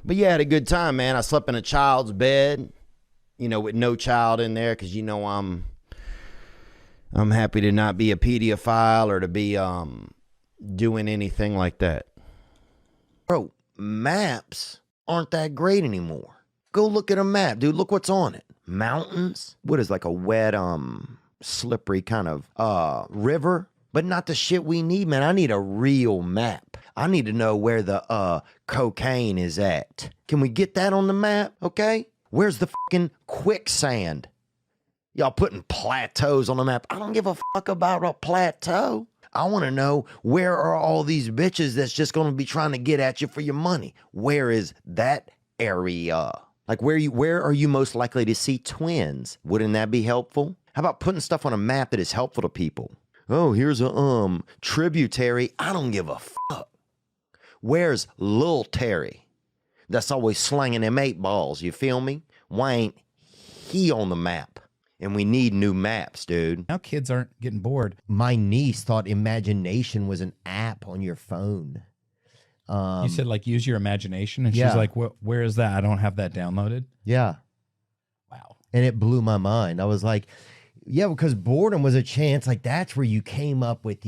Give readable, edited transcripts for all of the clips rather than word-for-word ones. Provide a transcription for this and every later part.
But yeah, I had a good time, man. I slept in a child's bed, you know, with no child in there, because you know I'm happy to not be a pedophile or to be doing anything like that. Bro, maps aren't that great anymore. Go look at a map, dude. Look what's on it. Mountains. What is like a wet, slippery kind of river? But not the shit we need, man. I need a real map. I need to know where the cocaine is at. Can we get that on the map? Okay. Where's the fucking quicksand? Y'all putting plateaus on the map. I don't give a fuck about a plateau. I want to know, where are all these bitches that's just going to be trying to get at you for your money? Where is that area? Like, where are you most likely to see twins? Wouldn't that be helpful? How about putting stuff on a map that is helpful to people? Oh, here's a tributary. I don't give a fuck. Where's Lil Terry? That's always slinging them 8 balls. You feel me? Why ain't he on the map? And we need new maps, dude. Now kids aren't getting bored. My niece thought imagination was an app on your phone. You said, like, use your imagination, and yeah. she's like, where is that? I don't have that downloaded. Yeah. Wow. And it blew my mind. I was like, yeah, because boredom was a chance. Like, that's where you came up with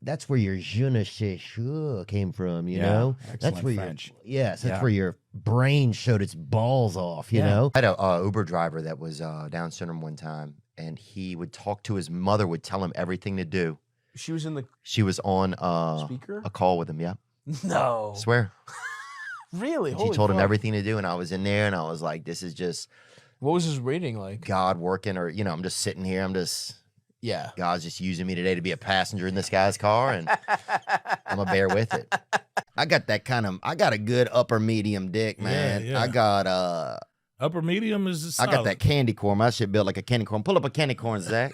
that's where your je ne sais quoi came from, you know? That's where French. That's where your brain showed its balls off, you know? I had a Uber driver that was Down syndrome one time, and he would talk to his mother, would tell him everything to do. She was in the She was on speaker? a call with him, yeah. No. Swear. Really? She told him everything to do, and I was in there, and I was like, this is just What was his rating like? God working, or, you know, I'm just sitting here, Yeah. God's just using me today to be a passenger in this guy's car, and I'm gonna bear with it. I got a good upper medium dick, man. Yeah. I got Upper medium is I solid. got that candy corn. My shit built like a candy corn. Pull up a candy corn, Zach.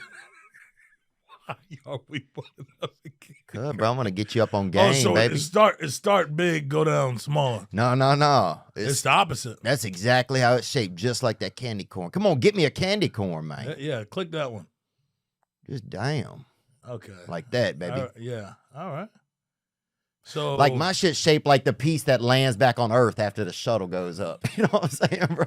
Are we putting up again? Good, bro. I'm gonna get you up on game, so baby. it start big, go down smaller. No. It's the opposite. That's exactly how it's shaped, just like that candy corn. Come on, get me a candy corn, man. Yeah, click that one. Just damn. Okay. Like that, baby. Yeah. All right. So Like my shit shaped like the piece that lands back on Earth after the shuttle goes up. You know what I'm saying, bro?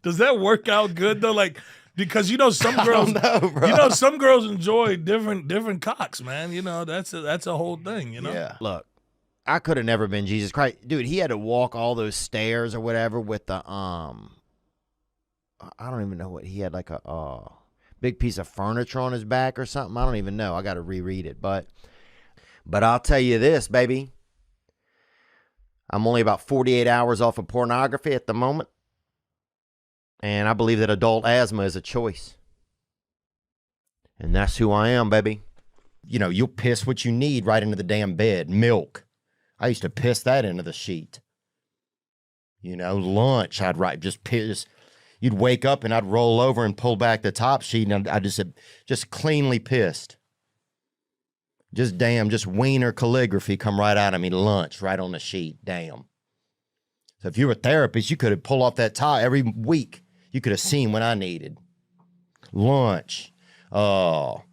does that work out good though? Like, because you know some girls, bro. you know some girls enjoy different cocks, man. You know that's a whole thing. You know. Yeah. Look, I could have never been Jesus Christ. Dude, he had to walk all those stairs or whatever with the, I don't even know what, he had like a big piece of furniture on his back or something. I don't even know. I got to reread it. But I'll tell you this, baby. I'm only about 48 hours off of pornography at the moment. And I believe that adult asthma is a choice. And that's who I am, baby. You know, you'll piss what you need right into the damn bed. Milk. I used to piss that into the sheet. You know, lunch, I'd just piss. You'd wake up and I'd roll over and pull back the top sheet, and I just cleanly pissed. Just wiener calligraphy come right out of me. Lunch, right on the sheet. Damn. So if you were a therapist, you could have pulled off that tie every week. You could have seen what I needed. Lunch. Field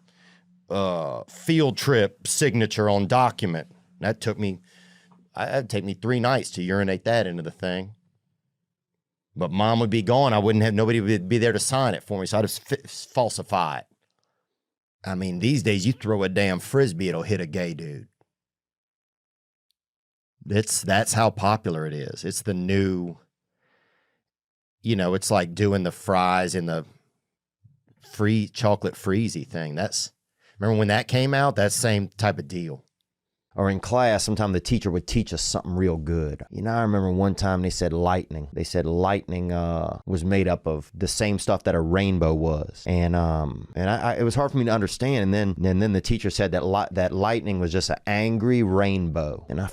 trip signature on document. That'd take me 3 nights to urinate that into the thing. But mom would be gone. Nobody would be there to sign it for me, so I'd just falsify it. I mean, these days you throw a damn frisbee, it'll hit a gay dude. That's how popular it is. It's the new, you know, it's like doing the fries in the free chocolate freezy thing. Remember when that came out? That same type of deal. Or in class, sometimes the teacher would teach us something real good. You know, I remember one time they said lightning. They said lightning was made up of the same stuff that a rainbow was. And it was hard for me to understand. And then the teacher said that lightning was just an angry rainbow. And I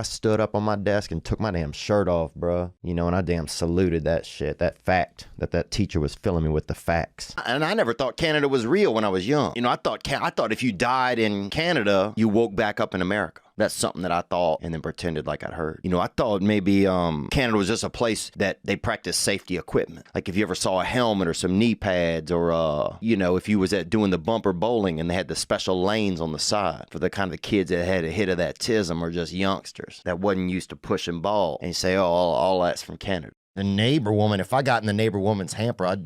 stood up on my desk and took my damn shirt off, bro. You know, and I damn saluted that shit, that fact that teacher was filling me with the facts. And I never thought Canada was real when I was young. You know, I thought if you died in Canada, you woke back up in America. That's something that I thought and then pretended like I'd heard. You know, I thought maybe Canada was just a place that they practice safety equipment. Like if you ever saw a helmet or some knee pads or, you know, if you was at doing the bumper bowling and they had the special lanes on the side for the kind of kids that had a hit of that tism or just youngsters that wasn't used to pushing ball. And you say, oh, all that's from Canada. The neighbor woman, if I got in the neighbor woman's hamper, I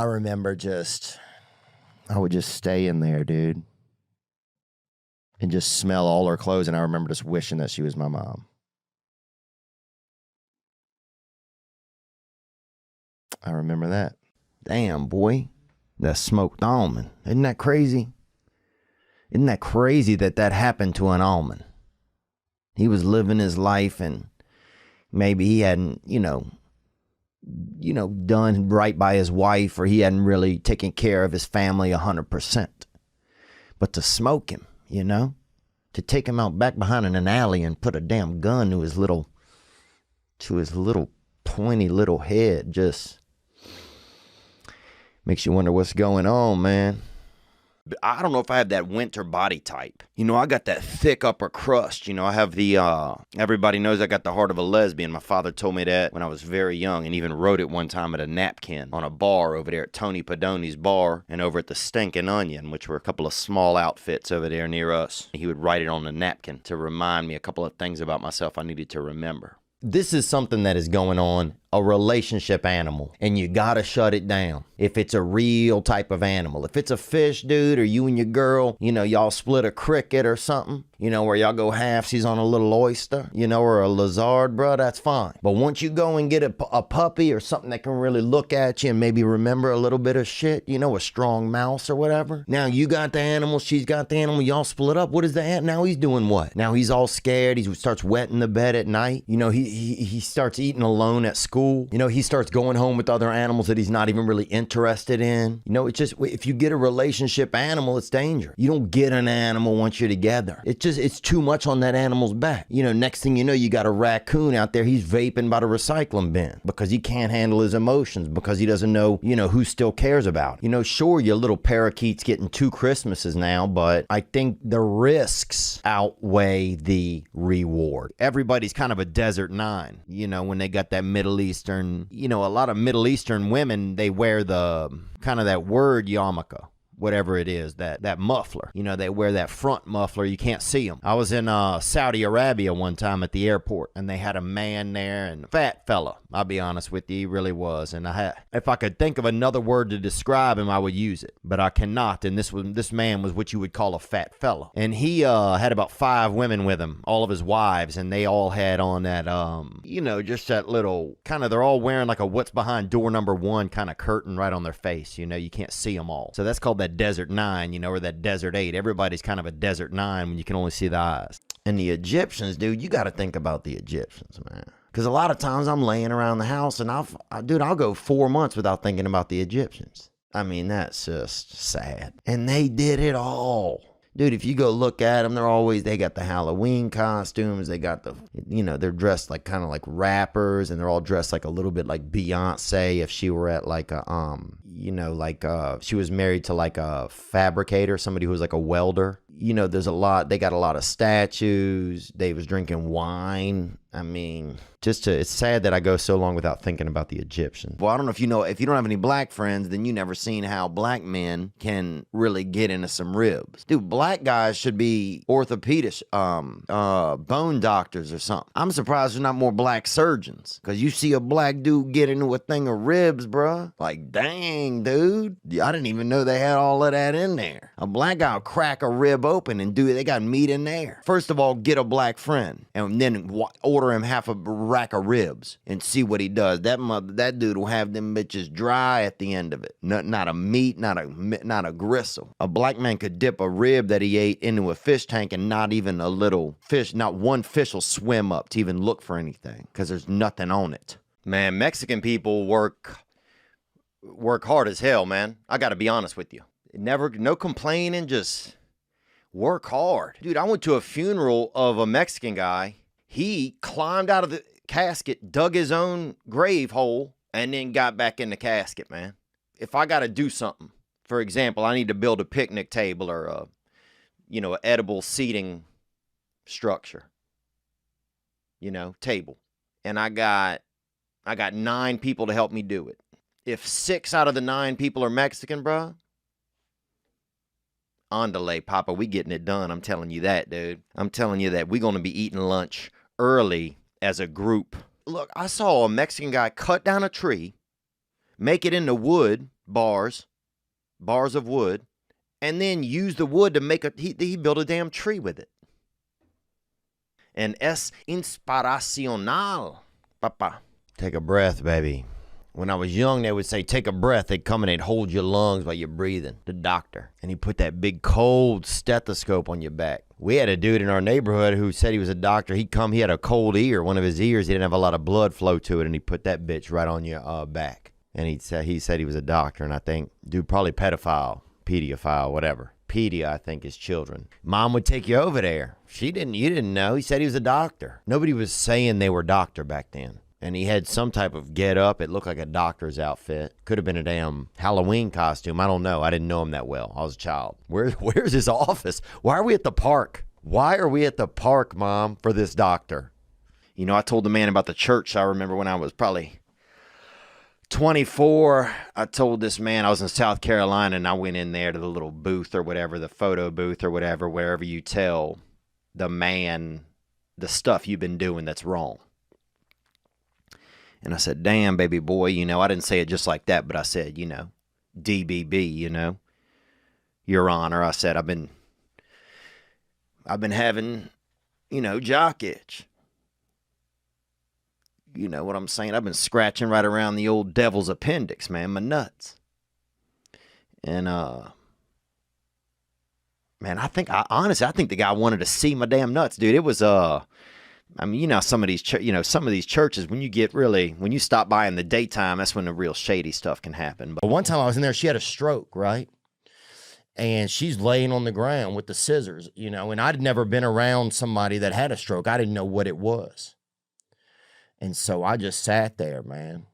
remember I would just stay in there, dude. And just smell all her clothes, and I remember just wishing that she was my mom. I remember that. Damn, boy. That smoked almond. Isn't that crazy? Isn't that crazy that happened to an almond? He was living his life, and maybe he hadn't, done right by his wife, or he hadn't really taken care of his family 100%. But to smoke him, to take him out back behind in an alley and put a damn gun to his little pointy little head just makes you wonder what's going on, man. I don't know if I have that winter body type. I got that thick upper crust. I have the, everybody knows I got the heart of a lesbian. My father told me that when I was very young and even wrote it one time at a napkin on a bar over there at Tony Padoni's bar and over at the Stinking Onion, which were a couple of small outfits over there near us. He would write it on a napkin to remind me a couple of things about myself I needed to remember. This is something that is going on, a relationship animal, and you gotta shut it down if it's a real type of animal. If it's a fish, dude, or you and your girl, y'all split a cricket or something, where y'all go halfsies on a little oyster, or a lizard, bro, that's fine. But once you go and get a puppy or something that can really look at you and maybe remember a little bit of shit, a strong mouse or whatever. Now you got the animal, she's got the animal, y'all split up. What is the ant? Now he's doing what? Now he's all scared. He starts wetting the bed at night. He starts eating alone at school. He starts going home with other animals that he's not even really interested in. It's just, if you get a relationship animal, it's dangerous. You don't get an animal once you're together. It's too much on that animal's back. Next thing you know, you got a raccoon out there. He's vaping by the recycling bin because he can't handle his emotions, because he doesn't know, who still cares about him. Sure, your little parakeet's getting 2 Christmases now, but I think the risks outweigh the reward. Everybody's kind of a desert nine, when they got that Middle Eastern, a lot of Middle Eastern women, they wear the kind of that word yarmulke, whatever it is, that muffler. They wear that front muffler. You can't see them. I was in Saudi Arabia one time at the airport, and they had a man there, and a fat fella. I'll be honest with you, he really was. And if I could think of another word to describe him, I would use it, but I cannot. And this man was what you would call a fat fella, and he had about 5 women with him, all of his wives, and they all had on that just that little kind of, they're all wearing like a what's behind door number 1 kind of curtain right on their face. You can't see them all. So that's called that Desert 9, or that Desert 8. Everybody's kind of a Desert 9 when you can only see the eyes. And the Egyptians, dude, you got to think about the Egyptians, man. Because a lot of times I'm laying around the house and I'll go 4 months without thinking about the Egyptians. I mean, that's just sad. And they did it all. Dude, if you go look at them, they got the Halloween costumes. They got they're dressed like kind of like rappers, and they're all dressed like a little bit like Beyonce if she were at like a, she was married to like a fabricator, somebody who was like a welder. There's a lot, they got a lot of statues. They was drinking wine. I mean, it's sad that I go so long without thinking about the Egyptians. Well, I don't know if if you don't have any black friends, then you never seen how black men can really get into some ribs. Dude, black guys should be orthopedic, bone doctors or something. I'm surprised there's not more black surgeons, because you see a black dude get into a thing of ribs, bruh. Like, dang, dude. I didn't even know they had all of that in there. A black guy will crack a rib open and they got meat in there. First of all, get a black friend and then order him half a rack of ribs and see what he does. That dude will have them bitches dry at the end of it. Not a meat, not a gristle. A black man could dip a rib that he ate into a fish tank, and not even a little fish, not one fish will swim up to even look for anything, because there's nothing on it. Man, Mexican people work hard as hell, man. I gotta be honest with you. No complaining, just work hard. Dude, I went to a funeral of a Mexican guy. He climbed out of the casket, dug his own grave hole, and then got back in the casket, man. If I got to do something, for example, I need to build a picnic table or an edible seating structure, table. And I got 9 people to help me do it. If 6 out of the 9 people are Mexican, bruh, andale, Papa, we getting it done. I'm telling you that, dude. I'm telling you that. We're going to be eating lunch early as a group. Look, I saw a Mexican guy cut down a tree, make it into wood, bars of wood, and then use the wood to make he built a damn tree with it. And es inspiracional, Papa. Take a breath, baby. When I was young, they would say, take a breath. They'd come and they'd hold your lungs while you're breathing. The doctor. And he put that big cold stethoscope on your back. We had a dude in our neighborhood who said he was a doctor. He'd come, he had a cold ear. One of his ears, he didn't have a lot of blood flow to it, and he put that bitch right on your back. And he said he was a doctor, and I think, dude, probably pedophile, whatever. Pedia, I think, is children. Mom would take you over there. You didn't know. He said he was a doctor. Nobody was saying they were doctor back then. And he had some type of get up. It looked like a doctor's outfit. Could have been a damn Halloween costume. I don't know. I didn't know him that well. I was a child. Where's his office? Why are we at the park? Why are we at the park, Mom, for this doctor? I told the man about the church. I remember when I was probably 24, I told this man, I was in South Carolina, and I went in there to the little booth or whatever, the photo booth or whatever, wherever you tell the man the stuff you've been doing that's wrong. And I said, damn, baby boy, I didn't say it just like that, but I said, DBB, Your Honor. I said, I've been having, jock itch. You know what I'm saying? I've been scratching right around the old devil's appendix, man, my nuts. And, man, I think the guy wanted to see my damn nuts, dude. It was, some of these churches, when you stop by in the daytime, that's when the real shady stuff can happen. But one time I was in there, she had a stroke, right? And she's laying on the ground with the scissors, and I'd never been around somebody that had a stroke. I didn't know what it was. And so I just sat there, man.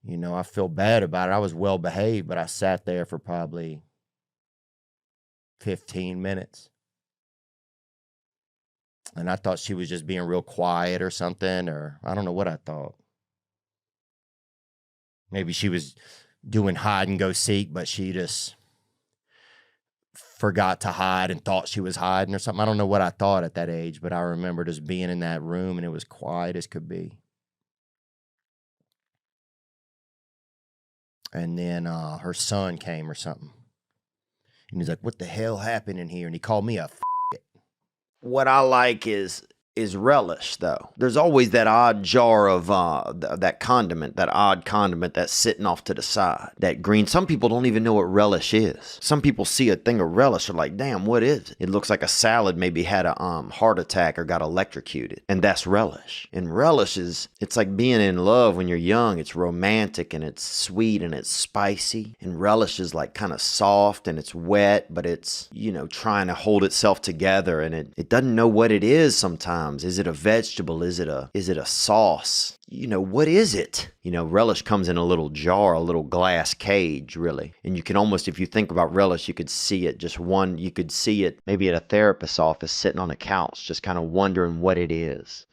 I feel bad about it. I was well behaved, but I sat there for probably 15 minutes. And I thought she was just being real quiet or something, or I don't know what I thought. Maybe she was doing hide and go seek, but she just forgot to hide and thought she was hiding or something. I don't know what I thought at that age, but I remember just being in that room and it was quiet as could be. And then her son came or something. And he's like, what the hell happened in here? And he called me a What I like is relish, though. There's always that odd jar of that odd condiment that's sitting off to the side. That green. Some people don't even know what relish is. Some people see a thing of relish, are like, damn, what is it? It looks like a salad maybe had a heart attack or got electrocuted. And that's relish. And relish it's like being in love when you're young. It's romantic and it's sweet and it's spicy. And relish is like kind of soft and it's wet, but it's, trying to hold itself together, and it doesn't know what it is sometimes. Is it a vegetable? Is it a sauce? What is it? Relish comes in a little jar, a little glass cage, really. And you can almost, if you think about relish, you could see it you could see it maybe at a therapist's office sitting on a couch, just kind of wondering what it is.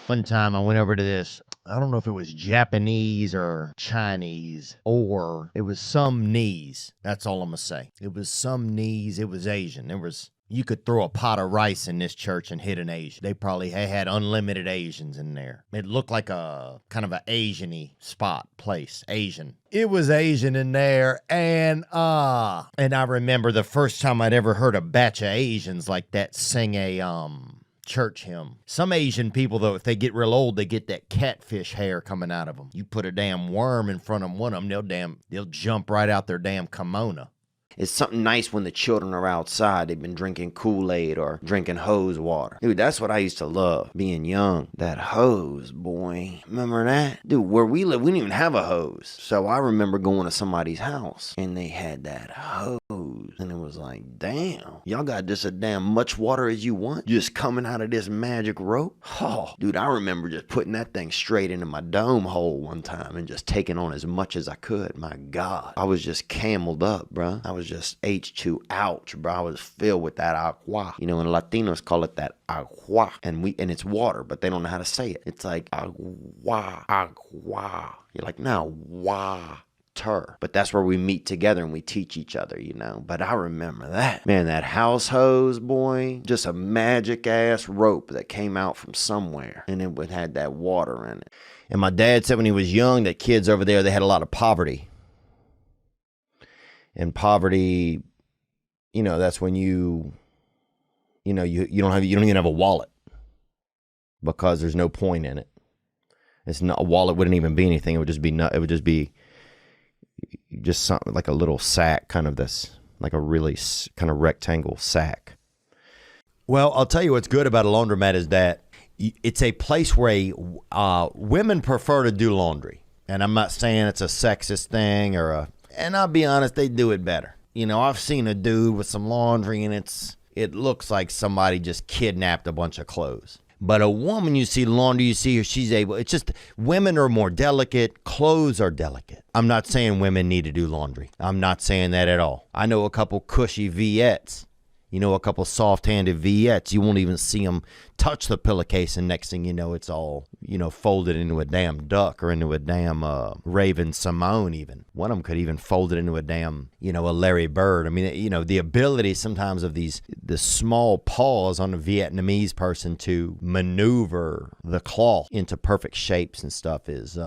One time I went over to this, I don't know if it was Japanese or Chinese, or it was some knees. That's all I'm going to say. It was some knees. It was Asian. You could throw a pot of rice in this church and hit an Asian. They had unlimited Asians in there. It looked like a kind of an Asian-y place. Asian. It was Asian in there, and I remember the first time I'd ever heard a batch of Asians like that sing a church hymn. Some Asian people, though, if they get real old, they get that catfish hair coming out of them. You put a damn worm in front of one of them, they'll jump right out their damn kimono. It's something nice when the children are outside. They've been drinking Kool-Aid or drinking hose water. Dude, that's what I used to love being young. That hose, boy. Remember that? Dude, where we live, we didn't even have a hose. So I remember going to somebody's house and they had that hose. And it was like, damn, y'all got just a damn much water as you want, just coming out of this magic rope. Oh, dude, I remember just putting that thing straight into my dome hole one time and just taking on as much as I could. My God, I was just cameled up, bro. I was just H2 ouch, bro. I was filled with that agua. You know, and Latinos call it that agua, and it's water, but they don't know how to say it. It's like agua, agua. You're like, no, water. But that's where we meet together and we teach each other, you know. But I remember that. Man, that house hose, boy, just a magic ass rope that came out from somewhere and it had that water in it. And my dad said when he was young that kids over there, they had a lot of poverty. And poverty, you know, that's when you don't even have a wallet because there's no point in it. It's not, a wallet wouldn't even be anything. It would just be just something like a little sack, kind of this, like a really kind of rectangle sack. Well, I'll tell you what's good about a laundromat is that it's a place where women prefer to do laundry. And I'm not saying it's a sexist thing and I'll be honest, they do it better. You know, I've seen a dude with some laundry and it looks like somebody just kidnapped a bunch of clothes. But a woman, you see laundry, you see her, she's able. It's just women are more delicate. Clothes are delicate. I'm not saying women need to do laundry. I'm not saying that at all. I know a couple cushy Viettes. You know, a couple soft-handed Viettes. You won't even see them touch the pillowcase, and next thing you know, it's all, you know, folded into a damn duck or into a damn Raven Simone even. One of them could even fold it into a damn, you know, a Larry Bird. I mean, you know, the ability sometimes of the small paws on a Vietnamese person to maneuver the cloth into perfect shapes and stuff is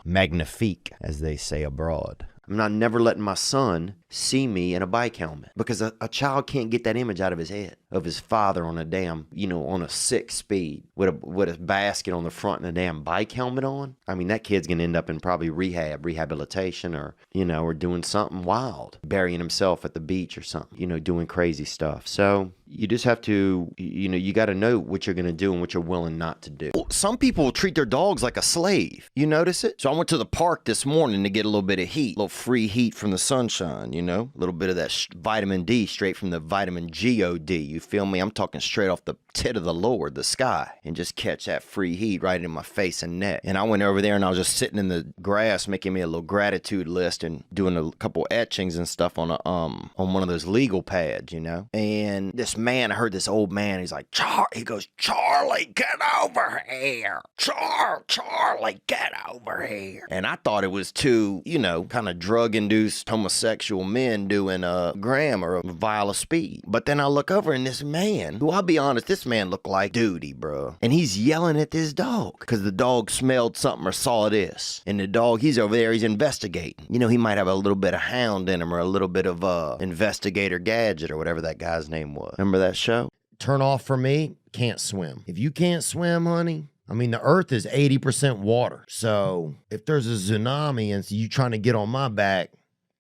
magnifique, as they say abroad. I'm not never letting my son see me in a bike helmet because a child can't get that image out of his head of his father on a damn, you know, on a 6-speed with a basket on the front and a damn bike helmet on. I mean, that kid's going to end up in probably rehabilitation or, you know, or doing something wild, burying himself at the beach or something, you know, doing crazy stuff. So you just have to, you know, you got to know what you're going to do and what you're willing not to do. Some people treat their dogs like a slave. You notice it? So I went to the park this morning to get a little bit of heat, a little free heat from the sunshine, you know, a little bit of that vitamin D straight from the vitamin G-O-D. You feel me? I'm talking straight off the tit of the Lord, the sky, and just catch that free heat right in my face and neck. And I went over there and I was just sitting in the grass making me a little gratitude list and doing a couple etchings and stuff on one of those legal pads, you know. And this man, I heard this old man, he's like, he goes, Charlie, get over here. Charlie, get over here. And I thought it was two, you know, kind of drug-induced homosexual men doing a gram or a vial of speed. But then I look over and this man, who I'll be honest, this man looked like Duty, bro. And he's yelling at this dog because the dog smelled something or saw this. And the dog, he's over there, he's investigating. You know, he might have a little bit of hound in him or a little bit of Investigator Gadget or whatever that guy's name was. Remember that show? Turn off for me, can't swim. If you can't swim, honey, I mean, the earth is 80% water. So if there's a tsunami and you trying to get on my back,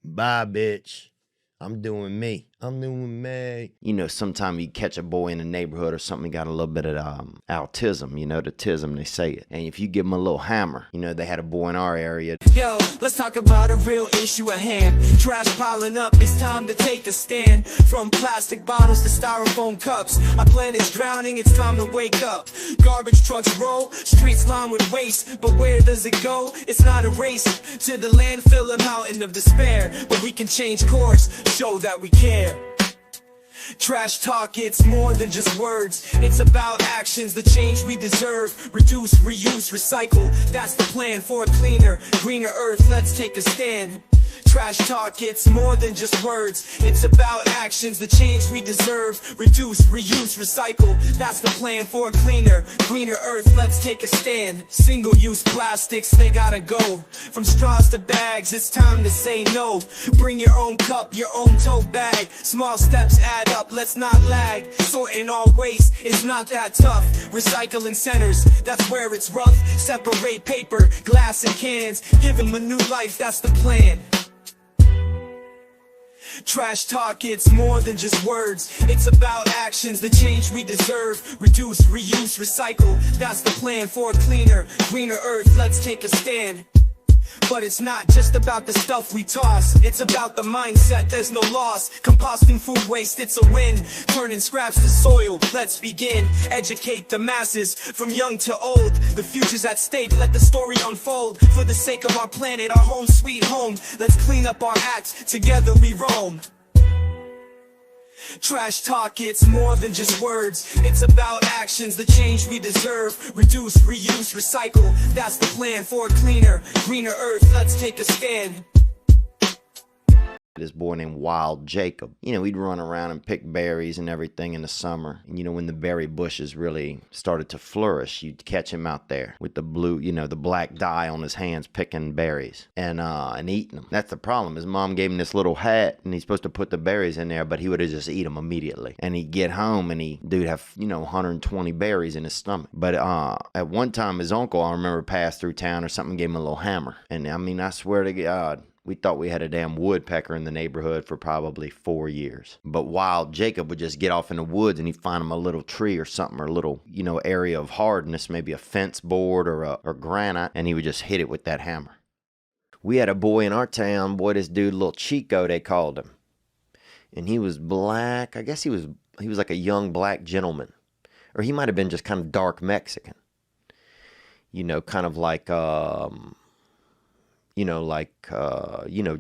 bye, bitch. I'm doing me. I'm doing me. You know, sometimes you catch a boy in the neighborhood or something, got a little bit of autism, you know, the tism, they say it. And if you give him a little hammer, you know, they had a boy in our area. Yo, let's talk about a real issue at hand. Trash piling up, it's time to take the stand. From plastic bottles to styrofoam cups, our planet's drowning, it's time to wake up. Garbage trucks roll, streets lined with waste, but where does it go? It's not a race to the landfill, a mountain of despair. But we can change course, show that we care. Trash talk, it's more than just words. It's about actions, the change we deserve. Reduce, reuse, recycle. That's the plan for a cleaner, greener earth. Let's take a stand. Trash talk, it's more than just words. It's about actions, the change we deserve. Reduce, reuse, recycle. That's the plan for a cleaner, greener earth. Let's take a stand. Single-use plastics, they gotta go. From straws to bags, it's time to say no. Bring your own cup, your own tote bag. Small steps add up, let's not lag. Sorting all waste is not that tough. Recycling centers, that's where it's rough. Separate paper, glass and cans. Give them a new life, that's the plan. Trash talk, it's more than just words. It's about actions, the change we deserve. Reduce, reuse, recycle. That's the plan for a cleaner, greener earth. Let's take a stand. But it's not just about the stuff we toss. It's about the mindset, there's no loss. Composting food waste, it's a win. Turning scraps to soil, let's begin. Educate the masses, from young to old. The future's at stake, let the story unfold. For the sake of our planet, our home sweet home. Let's clean up our acts, together we roam. Trash talk, it's more than just words. It's about actions, the change we deserve. Reduce, reuse, recycle. That's the plan for a cleaner, greener earth. Let's take a stand. This boy named Wild Jacob. You know, he'd run around and pick berries and everything in the summer. And, you know, when the berry bushes really started to flourish, you'd catch him out there with the blue, you know, the black dye on his hands picking berries and eating them. That's the problem. His mom gave him this little hat and he's supposed to put the berries in there, but he would have just eat them immediately. And he'd get home and dude have, you know, 120 berries in his stomach. But at one time, his uncle, I remember, passed through town or something, gave him a little hammer. And I mean, I swear to God, we thought we had a damn woodpecker in the neighborhood for probably 4 years. But Wild Jacob would just get off in the woods and he'd find him a little tree or something, or a little, you know, area of hardness, maybe a fence board or granite, and he would just hit it with that hammer. We had a boy in our town, boy, this dude, little Chico, they called him. And he was black. I guess he was like a young black gentleman. Or he might have been just kind of dark Mexican. You know, kind of like,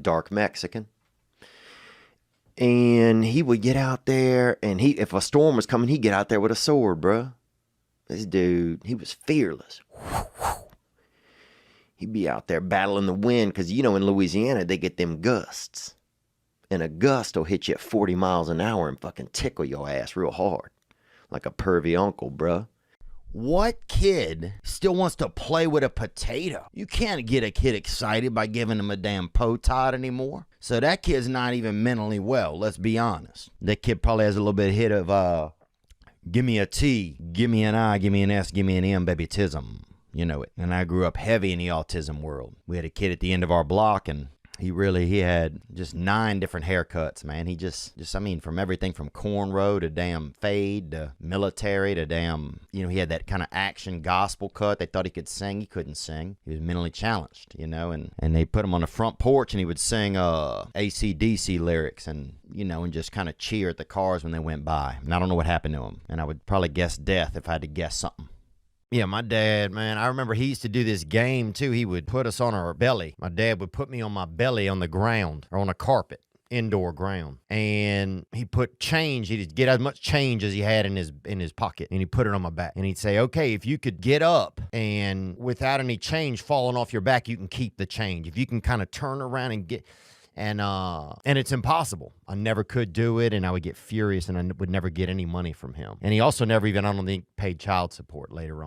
dark Mexican. And he would get out there, and if a storm was coming, he'd get out there with a sword, bruh. This dude, he was fearless. He'd be out there battling the wind, because, you know, in Louisiana, they get them gusts. And a gust will hit you at 40 miles an hour and fucking tickle your ass real hard. Like a pervy uncle, bruh. What kid still wants to play with a potato? You can't get a kid excited by giving him a damn potot anymore. So that kid's not even mentally well, let's be honest. That kid probably has a little bit of hit of, give me a T, give me an I, give me an S, give me an M, baby, tism. You know it. And I grew up heavy in the autism world. We had a kid at the end of our block, and he had just 9 different haircuts, man. He just I mean, from everything from cornrow to damn fade to military to damn, you know, he had that kind of action gospel cut. They thought he could sing. He couldn't sing. He was mentally challenged, you know, and they put him on the front porch and he would sing AC/DC lyrics and, you know, and just kind of cheer at the cars when they went by. And I don't know what happened to him. And I would probably guess death if I had to guess something. Yeah, my dad, man, I remember he used to do this game, too. He would put us on our belly. My dad would put me on my belly on the ground or on a carpet, indoor ground. And he put change. He'd get as much change as he had in his pocket, and he'd put it on my back. And he'd say, okay, if you could get up and without any change falling off your back, you can keep the change. If you can kind of turn around and get... And it's impossible. I never could do it, and I would get furious, and I would never get any money from him. And he also never even, I don't think, paid child support later on.